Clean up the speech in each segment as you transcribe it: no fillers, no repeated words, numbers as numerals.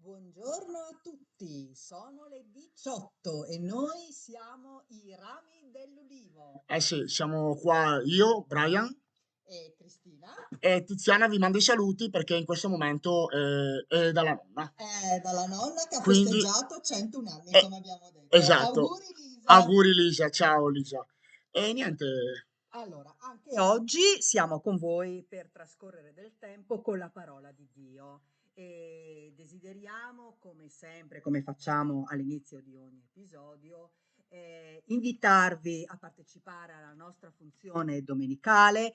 Buongiorno a tutti, sono le 18 e noi siamo i Rami dell'Ulivo Eh sì, siamo qua io, Brian, e Cristina e Tiziana vi manda i saluti perché in questo momento è dalla nonna. è dalla nonna che ha Quindi, festeggiato 101 anni, eh, come abbiamo detto. esatto. Auguri Lisa! Auguri Lisa, ciao Lisa. E niente, Allora, anche oggi siamo con voi per trascorrere del tempo con la parola di Dio e desideriamo, come sempre, come facciamo all'inizio di ogni episodio, invitarvi a partecipare alla nostra funzione domenicale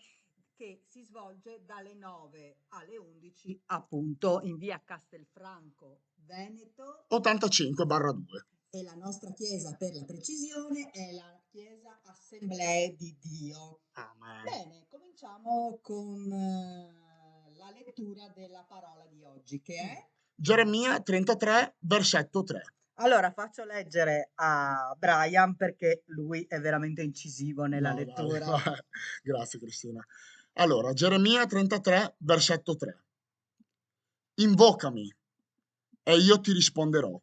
che si svolge dalle 9 alle 11 appunto in via Castelfranco, Veneto. 85/2. E la nostra chiesa, per la precisione, è la chiesa Assemblee di Dio. Amen. Bene, cominciamo con la lettura della parola di oggi, che è... Geremia 33, versetto 3. Allora, faccio leggere a Brian perché lui è veramente incisivo nella No, dai, lettura. grazie Cristina. Allora, Geremia 33, versetto 3. Invocami e io ti risponderò.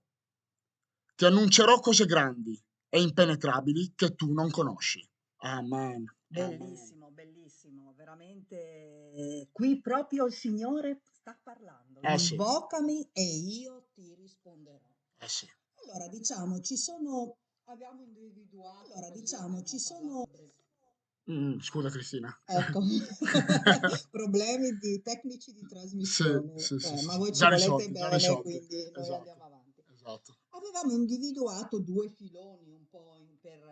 Ti annuncerò cose grandi e impenetrabili che tu non conosci. Amen. Amen. Bellissimo, bellissimo, veramente qui proprio il Signore sta parlando. Eh sì, Invocami e io ti risponderò. eh sì. Allora, diciamo, abbiamo individuato, allora, diciamo, ci sono, Scusa Cristina. ecco, problemi tecnici di Sì, trasmissione, sì, sì, sì, ma sì. voi ci Già volete risolti, già bene, risolti. quindi noi Esatto, andiamo avanti. esatto. Avevamo individuato due filoni un po' per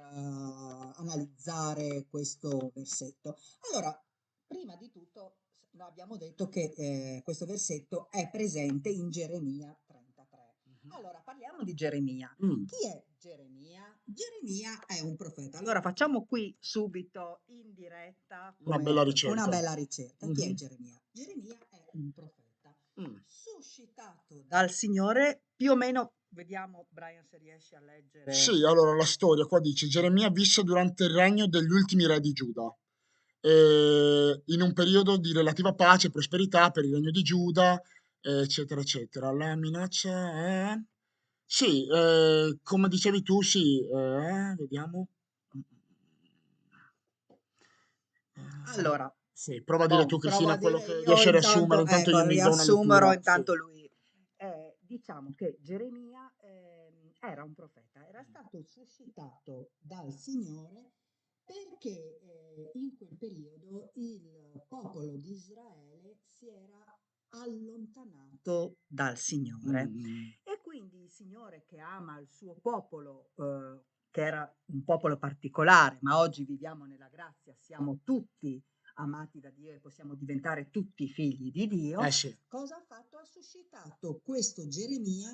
analizzare questo versetto. Allora, prima di tutto, noi abbiamo detto che questo versetto è presente in Geremia 33. Mhm. Allora, parliamo di Geremia. Mm, Chi è Geremia? Geremia è un profeta. Allora, facciamo qui subito in diretta una bella come una ricerca. bella ricerca. Chi è Mhm. Geremia? Geremia è un profeta Mm. suscitato dal Signore, più o meno, vediamo Brian se riesci a leggere. Sì, allora la storia qua dice Geremia visse durante il regno degli ultimi re di Giuda, in un periodo di relativa pace e prosperità per il regno di Giuda, eccetera, eccetera. La minaccia è... Sì, come dicevi tu, sì, vediamo. Allora, Sì, prova a dire tu, boh, provo Cristina, a quello dire che io riesci a riassumere, intanto, intanto io ecco, mi do una riassumerò lettura. Sì. intanto lui. Diciamo che Geremia era un profeta, era stato suscitato dal Signore perché in quel periodo il popolo di Israele si era allontanato dal Signore. Mm, E quindi il Signore che ama il suo popolo, che era un popolo particolare, ma oggi viviamo nella grazia, siamo tutti amati da Dio e possiamo diventare tutti figli di Dio, sì. cosa ha fatto? Ha suscitato questo Geremia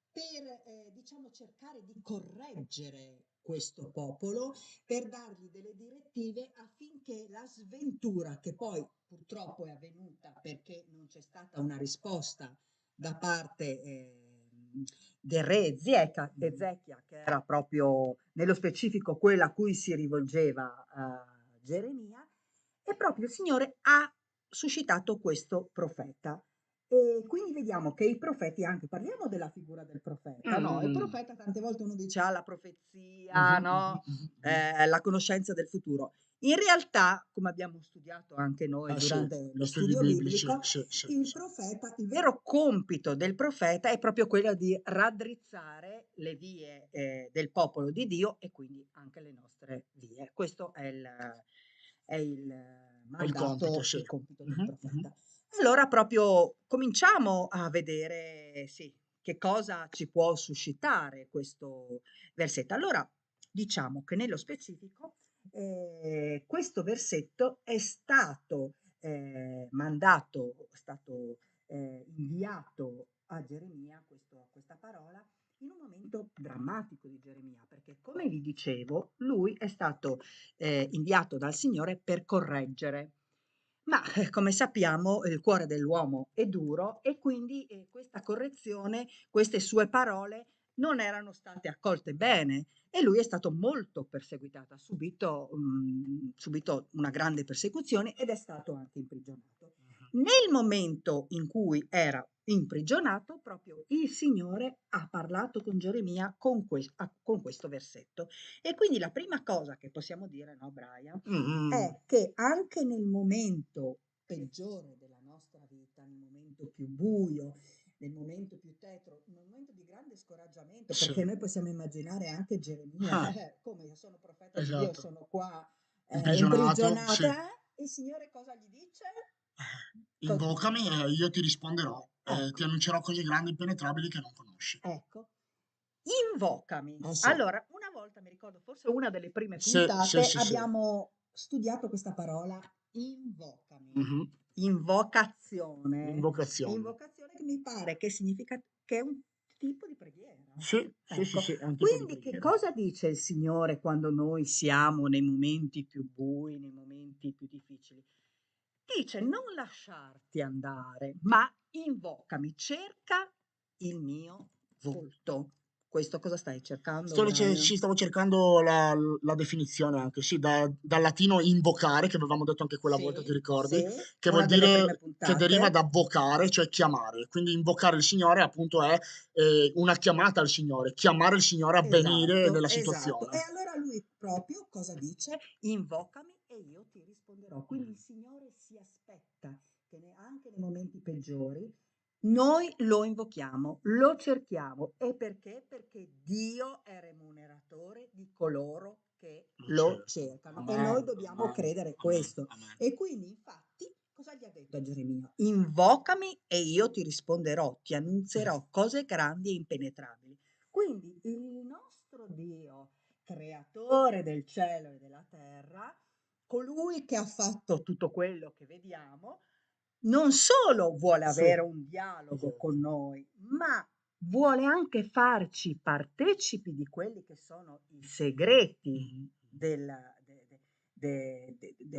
per, diciamo, cercare di correggere questo popolo, per dargli delle direttive affinché la sventura, che poi purtroppo è avvenuta perché non c'è stata una risposta da parte del re Ezechia, che era proprio nello specifico quella a cui si rivolgeva Geremia, e proprio il Signore ha suscitato questo profeta. E quindi vediamo che i profeti, anche parliamo della figura del profeta, no? Il Mm, profeta tante volte uno dice la profezia, mhm, no? mhm, mhm, mhm. La conoscenza del futuro. In realtà, come abbiamo studiato anche noi Sì, durante gli lo studi studio biblici, biblico, sì, sì, il sì. profeta, il vero compito del profeta è proprio quello di raddrizzare le vie del popolo di Dio e quindi anche le nostre vie. Questo è il È il compito, mandato, sì. il compito del Mhm, mhm. profeta. Allora proprio cominciamo a vedere, sì, che cosa ci può suscitare questo versetto. Allora, diciamo che nello specifico questo versetto è stato mandato, è stato inviato a Geremia, questa parola, in un momento drammatico di Geremia, perché come vi dicevo, lui è stato inviato dal Signore per correggere. Ma come sappiamo il cuore dell'uomo è duro e quindi questa correzione, queste sue parole non erano state accolte bene e lui è stato molto perseguitato, subito una grande persecuzione ed è stato anche imprigionato. Nel momento in cui era imprigionato, proprio il Signore ha parlato con Geremia con questo versetto. E quindi la prima cosa che possiamo dire, no, Brian, Mh-mh. è che anche nel momento peggiore della nostra vita, nel momento più buio, nel momento più tetro, nel momento di grande scoraggiamento, Sì. perché noi possiamo immaginare anche Geremia, Ah, come io sono profeta di Dio, esatto. sono qua Imprigionato, sì. imprigionata, il Signore cosa gli dice? Invocami e io ti risponderò, ti Ecco, annuncerò cose grandi e impenetrabili che non conosci. ecco, invocami. Sì. Allora, una volta mi ricordo, forse una delle prime Sì, sì, puntate, sì, sì. abbiamo studiato questa parola, invocami, Mh-mh. invocazione. Invocazione. Invocazione che mi pare che significa che è un tipo di preghiera. Sì, sì, sì, Ecco, sì, è un tipo di quindi che preghiera. cosa dice il Signore quando noi siamo nei momenti più bui, nei momenti più difficili? Dice: "Non lasciarti andare, ma invocami, cerca il mio volto." Questo cosa stai cercando, Brian? Sì, stavo cercando la definizione anche, sì, dal latino invocare, che avevamo detto anche quella volta, ti Sì, ricordi? sì, Che vuol una delle prime dire, che deriva puntate. da vocare, cioè chiamare. Quindi invocare il Signore appunto è una chiamata al Signore, chiamare il Signore a venire Esatto, nella esatto. E situazione. allora lui proprio cosa dice? Invocami e io ti risponderò. Quindi il Signore si aspetta che anche nei momenti peggiori noi lo invochiamo, lo cerchiamo. E perché? Perché Dio è remuneratore di coloro che Lo lo cercano. cercano e noi Amen, dobbiamo amen, credere amen, questo. amen. E quindi infatti cosa gli ha detto a Geremia? Invocami e io ti risponderò, ti annunzierò cose grandi e impenetrabili. Quindi il nostro Dio, creatore del cielo e della terra, colui che ha fatto tutto quello che vediamo, non solo vuole Sì, avere un dialogo esatto. con noi, ma vuole anche farci partecipi di quelli che sono i segreti Mhm. della,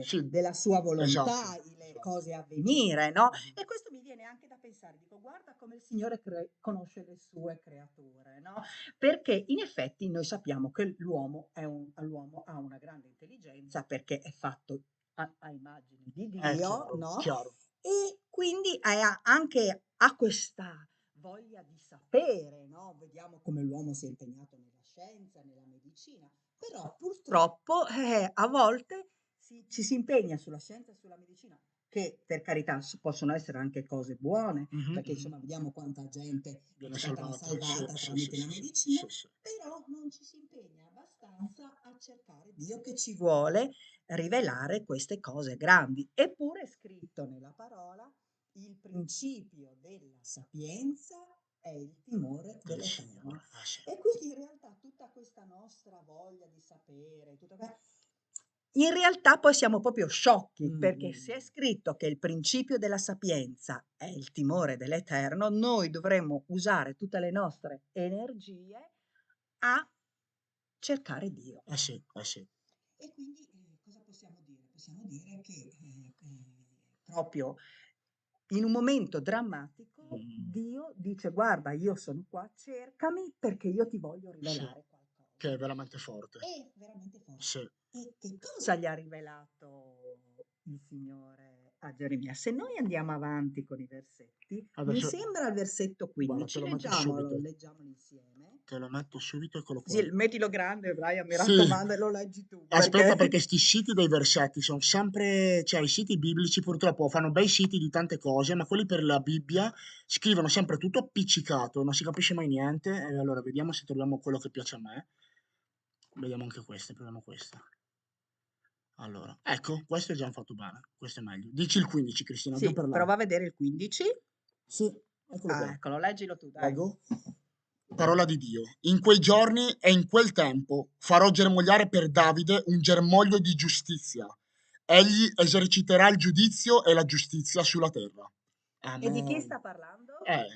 Sì, della sua esatto, volontà, le esatto. cose a venire, no? Mhm. E questo mi viene anche da pensare, dico, guarda come il Signore conosce le sue creature, no? Perché in effetti noi sappiamo che l'uomo ha una grande intelligenza perché è fatto a immagine di Dio, Chiaro, no? chiaro. E quindi anche ha questa voglia di sapere, no? Vediamo come l'uomo si è impegnato nella scienza, nella medicina, però purtroppo a volte ci si impegna sulla scienza e sulla medicina, che per carità possono essere anche cose buone, Mhm, perché mhm. insomma vediamo quanta gente è Viene stata salvata. Sì, salvata sì, sì, tramite la sì, sì, medicina, sì, sì. però non ci si impegna abbastanza a cercare Dio che ci vuole rivelare queste cose grandi. Eppure è scritto nella parola il principio della sapienza è il timore Del dell'Eterno. Signore. Sì. E quindi in realtà tutta questa nostra voglia di sapere, in realtà poi siamo proprio sciocchi, Mm, perché se è mm. scritto che il principio della sapienza è il timore dell'Eterno, noi dovremmo usare tutte le nostre energie a cercare Dio. Sì, sì. E quindi cosa possiamo dire? Possiamo dire che proprio in un momento drammatico Mm, Dio dice: "Guarda, io sono qua, cercami perché io ti voglio sì, rivelare che qualcosa." è veramente forte. È veramente forte. Sì. E che cosa gli ha rivelato il Signore a Geremia? Se noi andiamo avanti con i versetti, mi Adesso, sembra il versetto guarda, te 15, lo metto leggiamolo, subito. leggiamolo insieme. Te lo metto subito, eccolo qua. Sì, mettilo grande, Brian, mi Sì, raccomando, e lo leggi tu, aspetta perché perché sti siti dei versetti sono sempre, cioè i siti biblici purtroppo fanno bei siti di tante cose, ma quelli per la Bibbia scrivono sempre tutto appiccicato, non si capisce mai niente. E allora vediamo se troviamo quello che piace a me. Vediamo anche questa, proviamo questa. Allora, ecco, questo è già fatto bene, questo è meglio. Dici il 15, Cristina, giù sì, per là. prova a vedere il 15. Sì, eccolo Ah, qua. eccolo, leggilo tu, dai. Leggo. Parola di Dio. In quei giorni e in quel tempo farò germogliare per Davide un germoglio di giustizia. Egli eserciterà il giudizio e la giustizia sulla terra. E di chi Amen. sta parlando?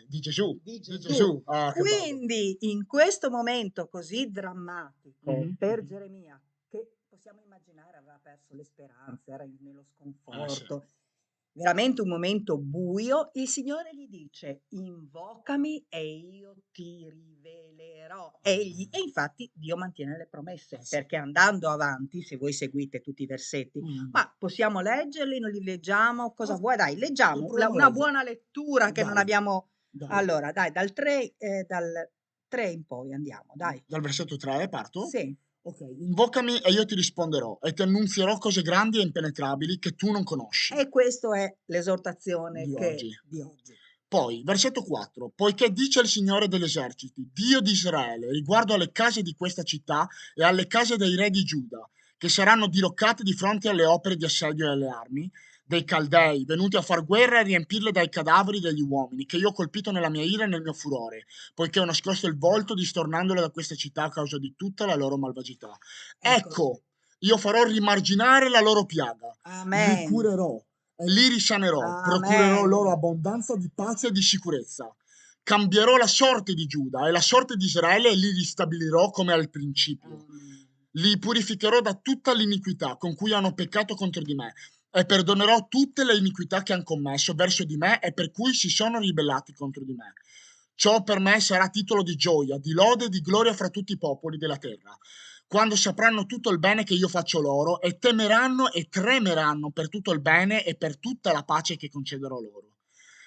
Di Gesù, Di di Gesù. Gesù. Ah, che bello. Quindi in questo momento così drammatico Mhm, per mhm. Geremia, che possiamo immaginare aveva perso le speranze, era nello Sì. sconforto, veramente un momento buio, il Signore gli dice: invocami e io ti rivelerò. E infatti Dio mantiene le promesse, Sì. perché andando avanti, se voi seguite tutti i versetti, Mm. ma possiamo leggerli, non li leggiamo? Cosa Ah, vuoi? Dai, leggiamo proviamo a una leggere. buona lettura che non Dai. abbiamo. Dai. Allora, dai, dal 3 in poi andiamo, dai. Dal versetto 3 parto? Sì, Ok, invocami e io ti risponderò e ti annunzierò cose grandi e impenetrabili che tu non conosci e questo è l'esortazione di oggi. di oggi. Poi, versetto 4, poiché dice il Signore degli eserciti, Dio di Israele, riguardo alle case di questa città e alle case dei re di Giuda, che saranno diroccate di fronte alle opere di assedio e alle armi, dei Caldei, venuti a far guerra e riempirle dai cadaveri degli uomini, che io ho colpito nella mia ira e nel mio furore, poiché ho nascosto il volto distornandole da questa città a causa di tutta la loro malvagità. Ecco, Ecco, io farò rimarginare la loro piaga, li amen, curerò e li risanerò, procurerò loro amen. abbondanza di pace e di sicurezza. Cambierò la sorte di Giuda e la sorte di Israele e li ristabilirò come al principio. Amen. Li purificherò da tutta l'iniquità con cui hanno peccato contro di me e perdonerò tutte le iniquità che hanno commesso verso di me e per cui si sono ribellati contro di me. Ciò per me sarà titolo di gioia, di lode e di gloria fra tutti i popoli della terra, quando sapranno tutto il bene che io faccio loro e temeranno e tremeranno per tutto il bene e per tutta la pace che concederò loro.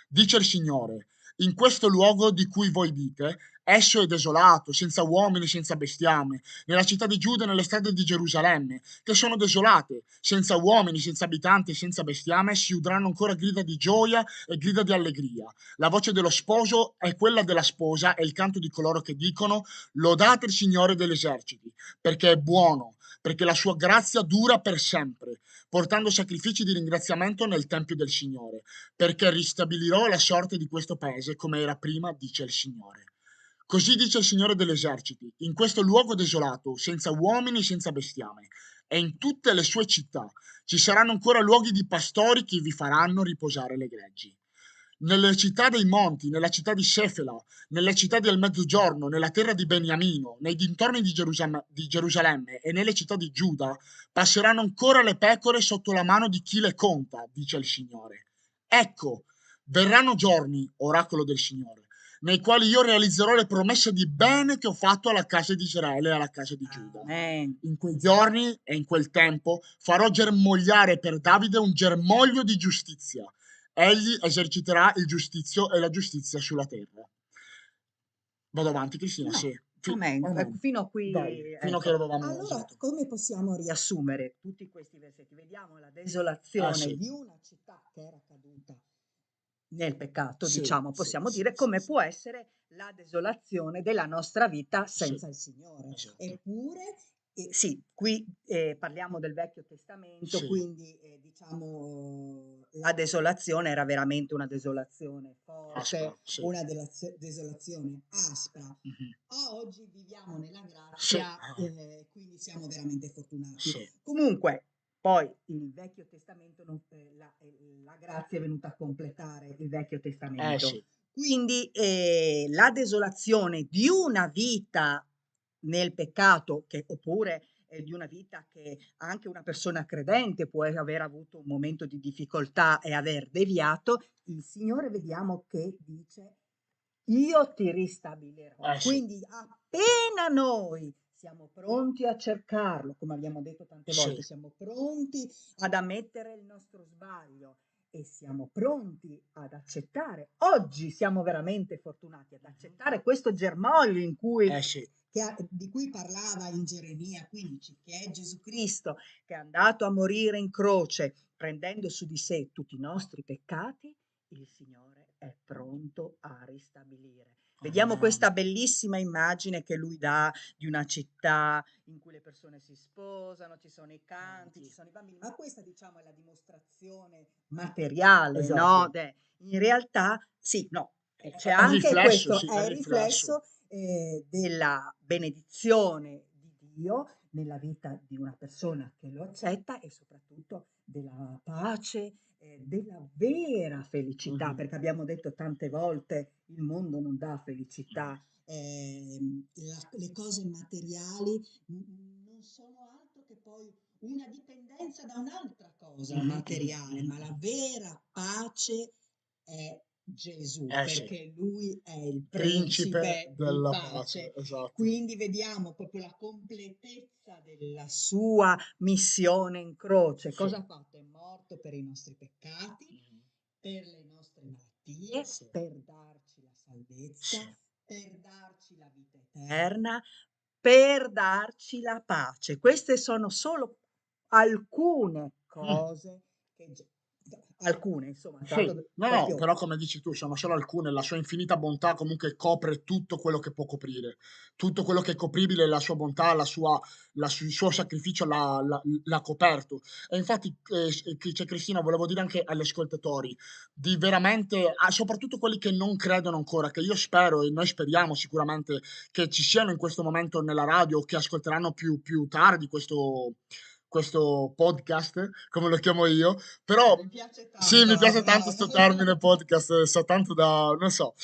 Dice il Signore, in questo luogo di cui voi dite, esso è desolato, senza uomini, senza bestiame, nella città di Giuda e nelle strade di Gerusalemme, che sono desolate, senza uomini, senza abitanti e senza bestiame, si udranno ancora grida di gioia e grida di allegria. La voce dello sposo è quella della sposa e il canto di coloro che dicono lodate il Signore degli eserciti, perché è buono, perché la sua grazia dura per sempre, portando sacrifici di ringraziamento nel tempio del Signore, perché ristabilirò la sorte di questo paese come era prima, dice il Signore. Così dice il Signore degli eserciti, in questo luogo desolato, senza uomini, senza bestiame, e in tutte le sue città ci saranno ancora luoghi di pastori che vi faranno riposare le greggi. Nelle città dei monti, nella città di Sefela, nelle città del Mezzogiorno, nella terra di Beniamino, nei dintorni di Gerusalemme e nelle città di Giuda, passeranno ancora le pecore sotto la mano di chi le conta, dice il Signore. Ecco, verranno giorni, oracolo del Signore, nei quali io realizzerò le promesse di bene che ho fatto alla casa di Israele e alla casa di Giuda. Amen. In quei giorni e in quel tempo farò germogliare per Davide un germoglio di giustizia. Egli eserciterà il giustizio e la giustizia sulla terra. Vado avanti, Cristina, No, sì. amen. Amen. Fino a Dai, qui, fino a che ecco. dovevamo... Allora, Esatto. come possiamo riassumere tutti questi versetti? Vediamo la Ah, desolazione sì. di una città che era caduta nel peccato, Sì, diciamo, sì, possiamo sì, dire, sì, come sì. può essere la desolazione della nostra vita Sì, senza il Signore. esatto. Eppure, sì, qui parliamo del Vecchio Testamento, Sì, quindi diciamo la desolazione era veramente una desolazione aspra, forte, sì. una desolazione aspra. Mhm. A oggi viviamo nella Sì, grazia, quindi siamo veramente fortunati. sì. Comunque, poi il Vecchio Testamento, la grazia è venuta a completare il Vecchio Testamento. Sì, Quindi la desolazione di una vita nel peccato, oppure di una vita che anche una persona credente può aver avuto un momento di difficoltà e aver deviato, il Signore vediamo che dice io ti ristabilirò. sì, Quindi appena noi siamo pronti a cercarlo, come abbiamo detto tante sì. volte, siamo pronti ad ammettere il nostro sbaglio e siamo pronti ad accettare. Oggi siamo veramente fortunati ad accettare questo germoglio Sì. di cui parlava in Geremia 15, che è Gesù Cristo, che è andato a morire in croce, prendendo su di sé tutti i nostri peccati, il Signore è pronto a ristabilire. Vediamo Amen. questa bellissima immagine che lui dà di una città in cui le persone si sposano, ci sono i canti, ci sono i bambini, ma questa diciamo è la dimostrazione materiale, no? Esatto. In realtà sì, no, c'è È il anche riflesso, questo, sì, è è il il riflesso. riflesso della benedizione di Dio nella vita di una persona che lo accetta e soprattutto della pace, della vera felicità, Mhm. perché abbiamo detto tante volte il mondo non dà felicità, le cose materiali non sono altro che poi una dipendenza da un'altra cosa Mhm, mhm, materiale, mhm, ma la mhm. vera pace è Gesù, Sì, perché lui è il principe principe di della pace, pace. esatto. Quindi vediamo proprio la completezza della sua missione in croce. Sì. Cosa ha fatto? È morto per i nostri peccati, Mhm. per le nostre malattie, Sì. per darci la salvezza, Sì. per darci la vita eterna, per darci la pace. Queste sono solo alcune Mh. cose che alcune, insomma, Sì, no, proprio però come dici tu sono solo alcune, la sua infinita bontà comunque copre tutto quello che può coprire. Tutto quello che è copribile, la sua bontà, il suo sacrificio l'ha coperto. E infatti, Cristina, volevo dire anche agli ascoltatori, di veramente soprattutto quelli che non credono ancora, che io spero e noi speriamo sicuramente che ci siano in questo momento nella radio, che ascolteranno più tardi questo podcast, come lo chiamo io, però mi piace sì, mi tanto, piace tanto bravo. 'sto termine podcast, so tanto da non so,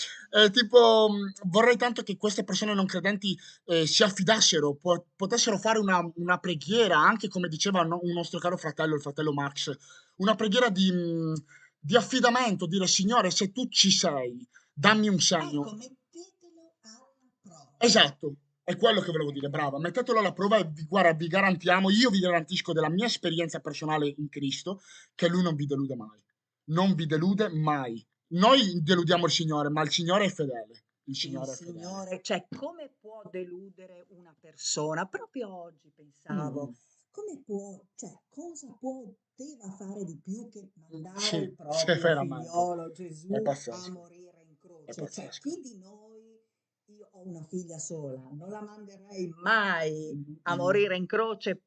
tipo, vorrei tanto che queste persone non credenti, si affidassero, potessero fare una preghiera, anche come diceva un nostro caro fratello, il fratello Max, una preghiera di affidamento, dire: "Signore, se tu ci sei, dammi un segno". Ecco, mettetelo alla prova. Esatto, è quello che volevo dire, Ecco, brava. Mettetelo alla prova e guarda, vi garantiamo, io vi garantisco della mia esperienza personale in Cristo, che lui non vi delude mai. Non vi delude mai. Noi deludiamo il Signore, ma il Signore è fedele. Il il Signore è fedele. Signore, cioè come può deludere una persona? Proprio oggi pensavo, Mm, come può, cioè cosa poteva fare di più che mandare sì, il sì, proprio veramente. figliolo È Gesù a pazzesco, morire in è croce? Cioè, pazzesco. chi di noi, io ho una figlia sola, non la manderei mai Mhm, a mhm. morire in croce,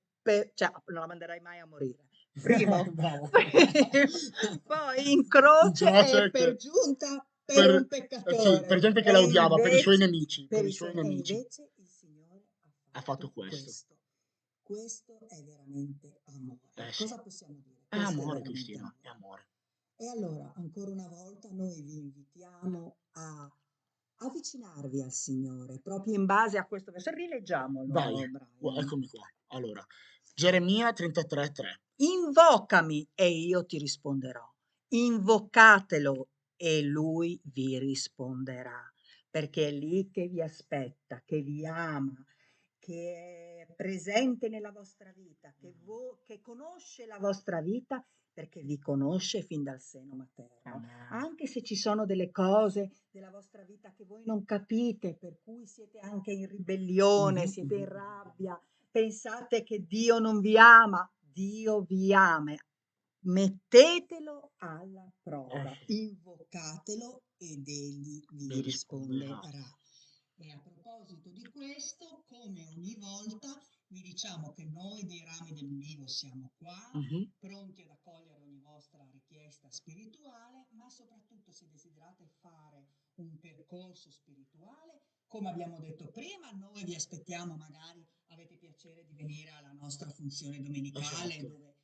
cioè non la manderei mai a morire. Primo. Bravo. Poi in In croce è croce per giunta per un per, sì, per peccatore gente che la e odiava, per i suoi invece, nemici, per i suoi e nemici. invece il Signore ha Ha fatto fatto questo. questo. Questo è veramente amore. Eh sì. Cosa possiamo dire? È Questo è amore, veramente Cristina, è amore. amore. E allora, ancora una volta, noi vi invitiamo a avvicinarvi al Signore, proprio in base a questo verso. Vai, Rileggiamolo, Brian. eccomi qua. Allora, Geremia 33:3. Invocami e io ti risponderò. Invocatelo e lui vi risponderà, perché è lì che vi aspetta, che vi ama, che è presente nella vostra vita, che conosce la vostra vita perché vi conosce fin dal seno materno. Amen. Anche se ci sono delle cose della vostra vita che voi non capite, per cui siete anche in ribellione, Mhm, siete in mhm. rabbia, pensate che Dio non vi ama, Dio vi ama. Mettetelo alla prova, Sì, invocatelo ed egli mi vi risponderà. risponderà. E a proposito di questo, come ogni volta, vi diciamo che noi dei rami dell'Ulivo siamo qua, Mhm. pronti ad accogliere ogni vostra richiesta spirituale, ma soprattutto se desiderate fare un percorso spirituale, come abbiamo detto prima, noi vi aspettiamo, magari avete piacere di venire alla nostra funzione domenicale Esatto. dove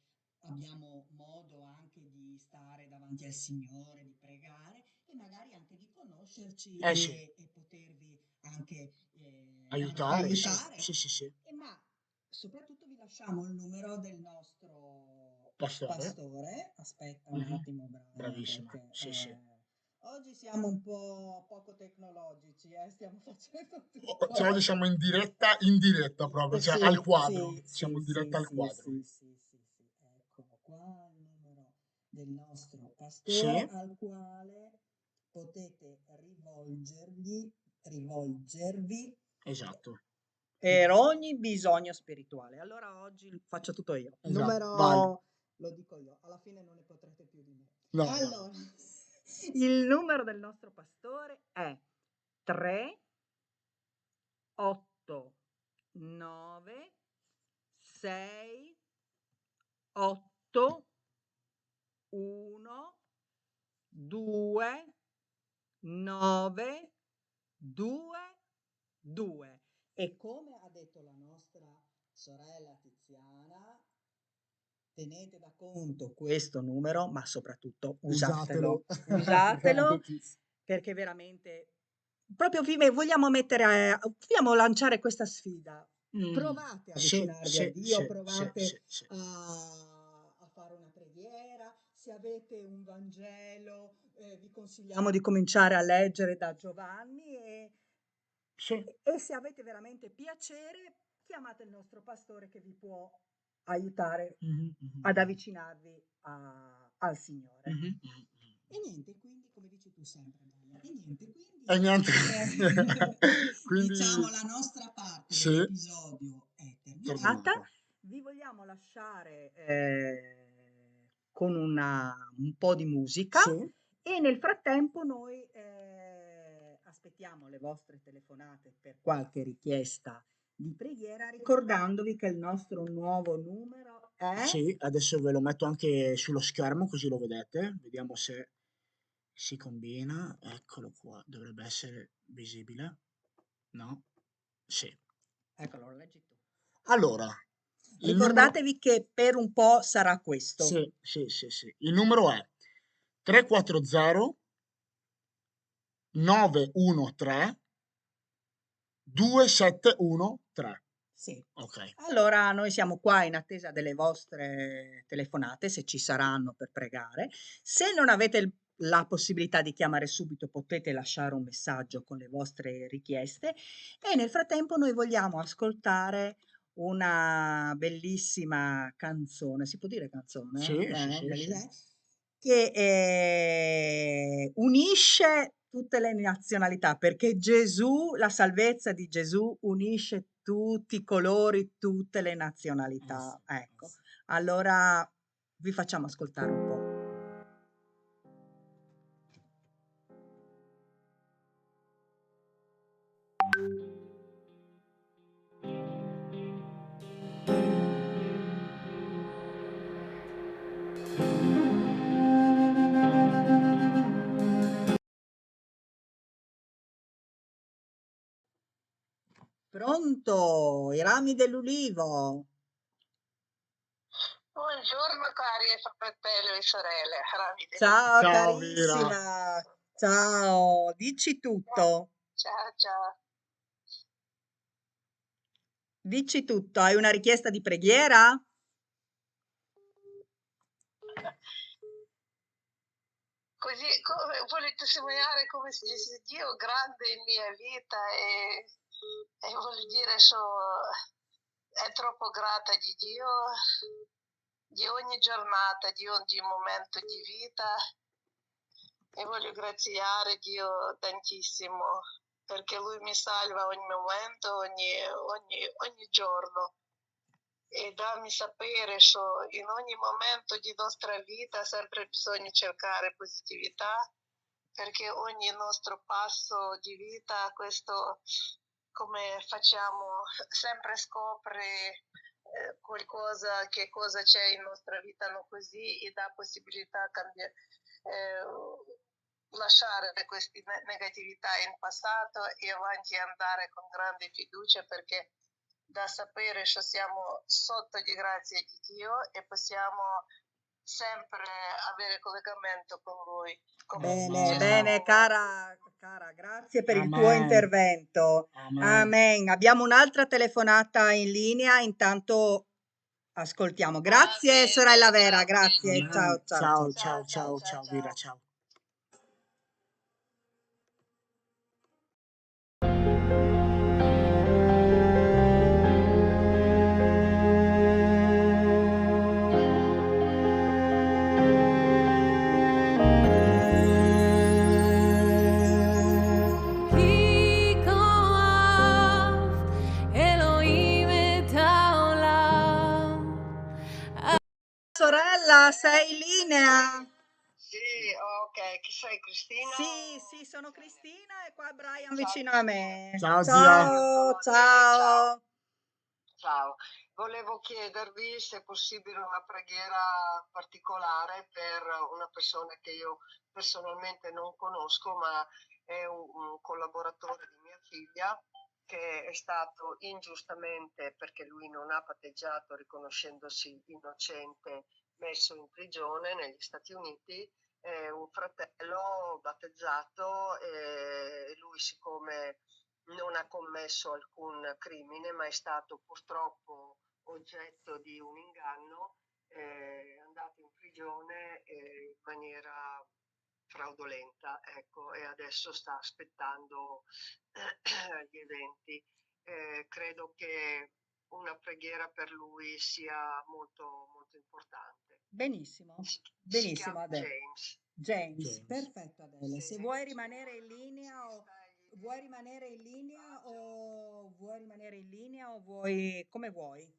abbiamo modo anche di stare davanti al Signore, di pregare e magari anche di conoscerci Eh sì, e potervi anche aiutare, sì, aiutare. sì, sì, sì. Ma soprattutto vi lasciamo il numero del nostro Pastore. pastore. Aspetta un Mhm. attimo, Brian, Bravissima, perché sì, sì. oggi siamo un po' poco tecnologici, stiamo facendo Cioè, oggi tutto. siamo in diretta proprio, cioè al Sì, quadro. sì, Siamo sì, in sì, diretta al sì, quadro. sì, sì, sì, sì. Eccolo qua, il numero del nostro pastore Sì, al quale potete rivolgervi esatto, per ogni bisogno spirituale. Allora oggi faccio tutto io. Il esatto. Vai. numero lo dico io, alla fine non ne potrete più di me. No, no. Allora, il numero del nostro pastore è 3 8 9 6 8 1 2 9 2 2. E come ha detto la nostra sorella Tiziana, tenete da conto questo numero, ma soprattutto Usatelo. usatelo. Usatelo Gratis. perché veramente proprio vogliamo vogliamo lanciare questa sfida. Provate a Sì, avvicinarvi a sì, Dio, sì, sì, provate sì, sì. a fare una preghiera. Se avete un Vangelo, vi consigliamo di cominciare a leggere da Giovanni Sì. e se avete veramente piacere, chiamate il nostro pastore che vi può aiutare Mhm, mhm, ad mhm. avvicinarvi al Signore. Mhm, mhm, mhm. E niente, quindi come dici tu sempre, Brian. E niente, E niente, quindi diciamo la nostra parte sì, dell'episodio è terminata. terminata. Vi vogliamo lasciare con un po' di musica Sì, e nel frattempo noi aspettiamo le vostre telefonate per qualche richiesta di preghiera, ricordandovi che il nostro nuovo numero è... sì, adesso ve lo metto anche sullo schermo così lo vedete, vediamo se si combina. Eccolo qua, dovrebbe essere visibile. No? Sì. Eccolo, lo leggi tu. Allora, il numero... Ricordatevi che per un po' sarà questo. Sì, sì, sì, sì. Il numero è 340 913 2713. Sì. Ok. Allora, noi siamo qua in attesa delle vostre telefonate, se ci saranno per pregare. Se non avete la possibilità di chiamare subito, potete lasciare un messaggio con le vostre richieste e nel frattempo noi vogliamo ascoltare una bellissima canzone, si può dire canzone? Sì, sì, sì, sì. Bellissima, che unisce tutte le nazionalità, perché Gesù, la salvezza di Gesù unisce tutti i colori, tutte le nazionalità. Sì, Ecco, allora vi facciamo ascoltare un po'. Pronto? I rami dell'ulivo. Buongiorno cari fratelli e sorelle, rami Ciao Ciao Vera. carissima, ciao, dici tutto, Ciao, ciao. dici tutto. Hai una richiesta di preghiera? Così come voglio testimoniare come si dice Dio grande in mia vita e voglio dire è troppo grata di Dio di ogni giornata, di ogni momento di vita e voglio graziare Dio tantissimo perché Lui mi salva ogni momento, ogni giorno. E dammi sapere in ogni momento di nostra vita sempre bisogna cercare positività perché ogni nostro passo di vita questo come facciamo sempre scopre qualcosa che cosa c'è in nostra vita non così e dà possibilità a cambiare lasciare queste negatività in passato e avanti andare con grande fiducia perché da sapere che siamo sotto di grazia di Dio e possiamo sempre avere collegamento con Lui. Bene, Amen. bene, cara, grazie per il tuo Amen. intervento. Amen. Amen. Abbiamo un'altra telefonata in linea, intanto ascoltiamo. Grazie, sorella Vera, grazie. Amen. Ciao, ciao, Ciao, ciao. ciao, ciao, ciao Vera, ciao. Sorella, sei in linea? Sì, ok. Chi sei, Cristina? Sì, sì, sono Cristina e qua è Brian Ciao, vicino a Cristina. me. Ciao zia. Ciao, Ciao. ciao. Ciao. Volevo chiedervi se è possibile una preghiera particolare per una persona che io personalmente non conosco, ma è un collaboratore di mia figlia che è stato ingiustamente, perché lui non ha patteggiato riconoscendosi innocente, messo in prigione negli Stati Uniti. È un fratello battezzato e lui, siccome non ha commesso alcun crimine, ma è stato purtroppo oggetto di un inganno, è andato in prigione in maniera fraudolenta, ecco, e adesso sta aspettando gli eventi. Credo che una preghiera per lui sia molto, molto importante. Benissimo, Si benissimo chiama Adele. James. James, James. perfetto Adele. Sì, Se vuoi rimanere in linea o vuoi rimanere in linea o vuoi come vuoi?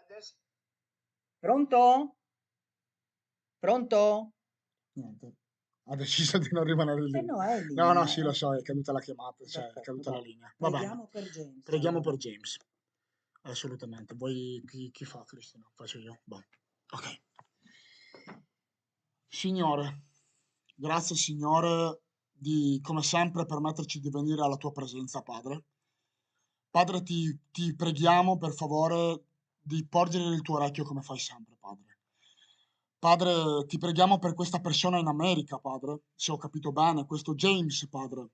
Adesso Pronto? Pronto? Niente. Ha deciso di non rimanere in Eh linea. no, è in No, linea. sì, lo so, è caduta la chiamata, cioè è Perfetto, caduta la dai. linea. Va bene. Preghiamo per James. Preghiamo allora. per James. Assolutamente. Vuoi chi fa, Cristina? Faccio io. Boh. Ok. Signore, grazie Signore di, come sempre, permetterci di venire alla tua presenza, Padre. Padre, ti preghiamo per favore di porgere il tuo orecchio come fai sempre, Padre. Padre, ti preghiamo per questa persona in America, Padre, se ho capito bene, questo James, Padre.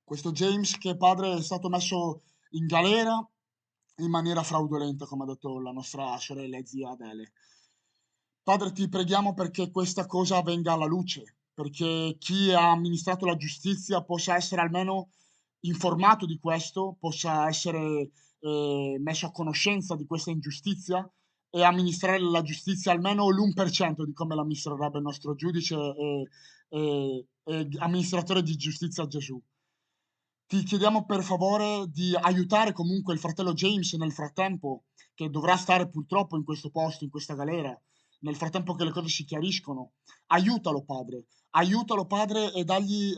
Questo James che, Padre, è stato messo in galera in maniera fraudolenta, come ha detto la nostra sorella e zia Adele. Padre, ti preghiamo perché questa cosa venga alla luce, perché chi ha amministrato la giustizia possa essere almeno informato di questo, possa essere messo a conoscenza di questa ingiustizia e amministrare la giustizia almeno l'1% di come l'amministrerebbe il nostro giudice e amministratore di giustizia Gesù. Ti chiediamo per favore di aiutare comunque il fratello James nel frattempo, che dovrà stare purtroppo in questo posto, in questa galera, nel frattempo che le cose si chiariscono. Aiutalo Padre e dagli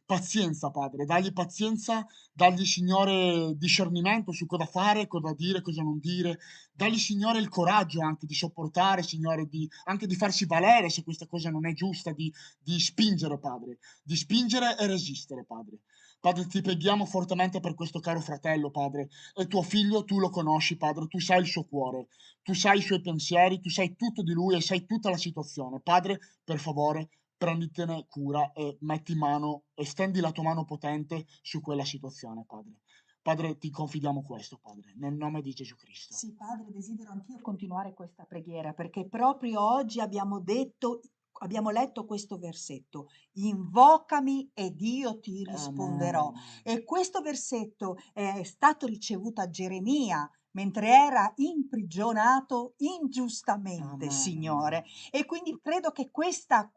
pazienza Padre, dagli Signore discernimento su cosa fare, cosa dire, cosa non dire, dagli Signore il coraggio anche di sopportare, Signore, anche di farsi valere se questa cosa non è giusta, di spingere Padre, di spingere e resistere Padre. Padre, ti preghiamo fortemente per questo caro fratello, Padre. È tuo figlio, tu lo conosci, Padre, tu sai il suo cuore, tu sai i suoi pensieri, tu sai tutto di lui e sai tutta la situazione. Padre, per favore, prenditene cura e metti mano, estendi la tua mano potente su quella situazione, Padre. Padre, ti confidiamo questo, Padre, nel nome di Gesù Cristo. Sì, Padre, desidero anch'io continuare questa preghiera perché proprio oggi abbiamo letto questo versetto, invocami ed io ti risponderò. Amen. E questo versetto è stato ricevuto a Geremia mentre era imprigionato ingiustamente, Amen. Signore. E quindi credo che questa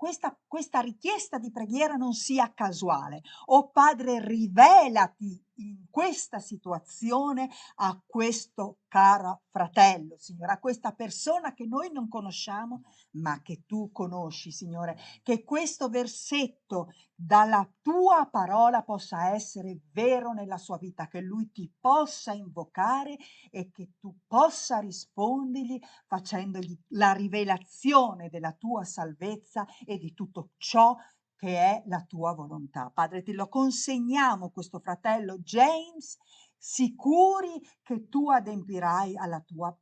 richiesta di preghiera non sia casuale. Oh Padre, rivelati in questa situazione a questo caro fratello, Signore, a questa persona che noi non conosciamo, ma che tu conosci, Signore, che questo versetto dalla tua parola possa essere vero nella sua vita, che lui ti possa invocare e che tu possa rispondergli facendogli la rivelazione della tua salvezza e di tutto ciò che è la tua volontà. Padre, te lo consegniamo questo fratello James, sicuri che tu adempirai alla tua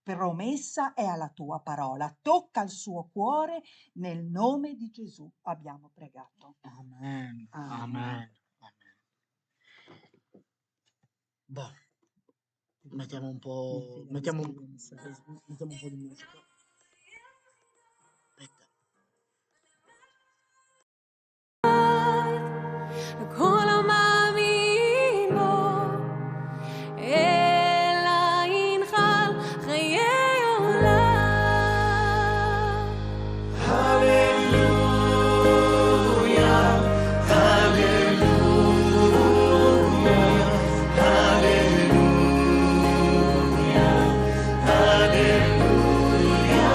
promessa e alla tua parola. Tocca il suo cuore, nel nome di Gesù abbiamo pregato. Amen. Amen. Amen. Amen. Boh. Mettiamo un po' di musica. Aspetta. כל המאמין בו, אלא ינחל חיי עולם. הללויה, הללויה, הללויה, הללויה,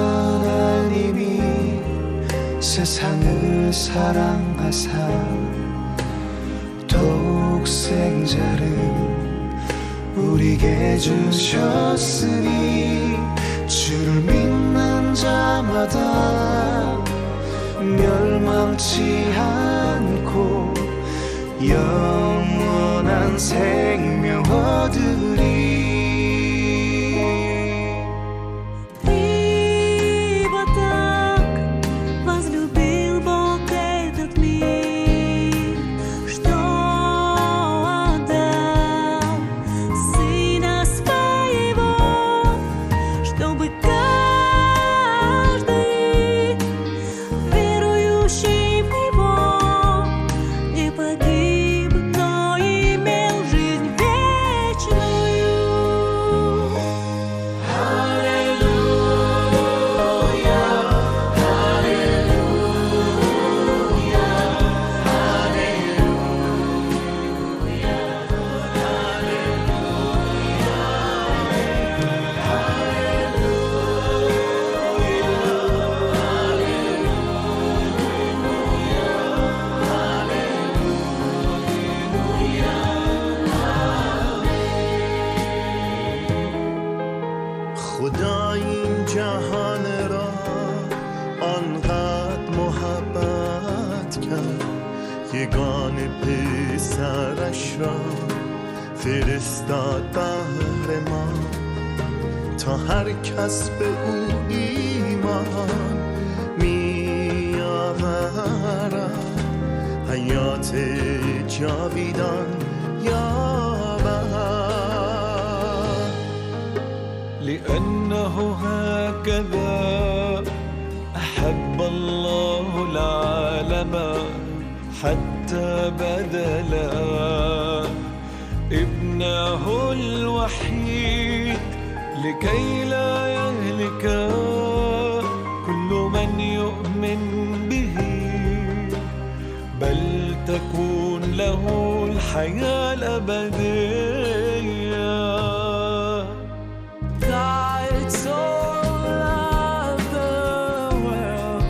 하나님이 세상을 사랑하사 독생자를 우리에게 주셨으니 주를 믿는 자마다 멸망치 않고 영원한 생명 얻으리. И вот так возлюбил Бог этот мир, что یگانه پسرش را فرستاد بهر ما تا هر کس به او ایمان می‌آورد حیات جاویدان یابد لأنه هكذا أحب الله العالم حتى بذل ابنه الوحيد لكي لا يهلك كل من يؤمن به بل تكون له الحياة الأبدية. God so loved the world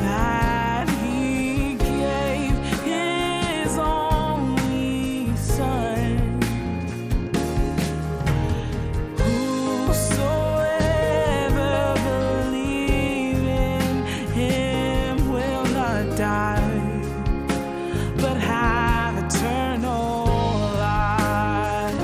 that He gave His only Son. Whosoever believes in Him will not die, but have eternal life.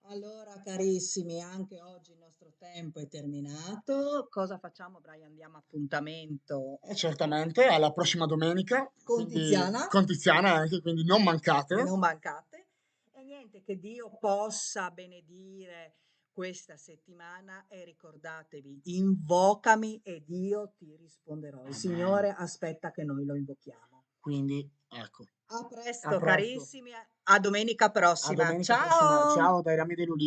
Allora, carissimi, anche oggi il nostro tempo è terminato. Cosa facciamo, Brian? Diamo appuntamento Certamente, alla prossima domenica. con quindi- Tiziana. Con Tiziana anche, quindi non mancate. Non mancate. E niente, che Dio possa benedire questa settimana e ricordatevi, invocami ed io ti risponderò. Il Amen. Signore aspetta che noi lo invochiamo. Quindi, ecco. A presto, A presto. carissimi, a domenica A prossima. domenica Ciao! prossima. Ciao dai Rami dei Lulì.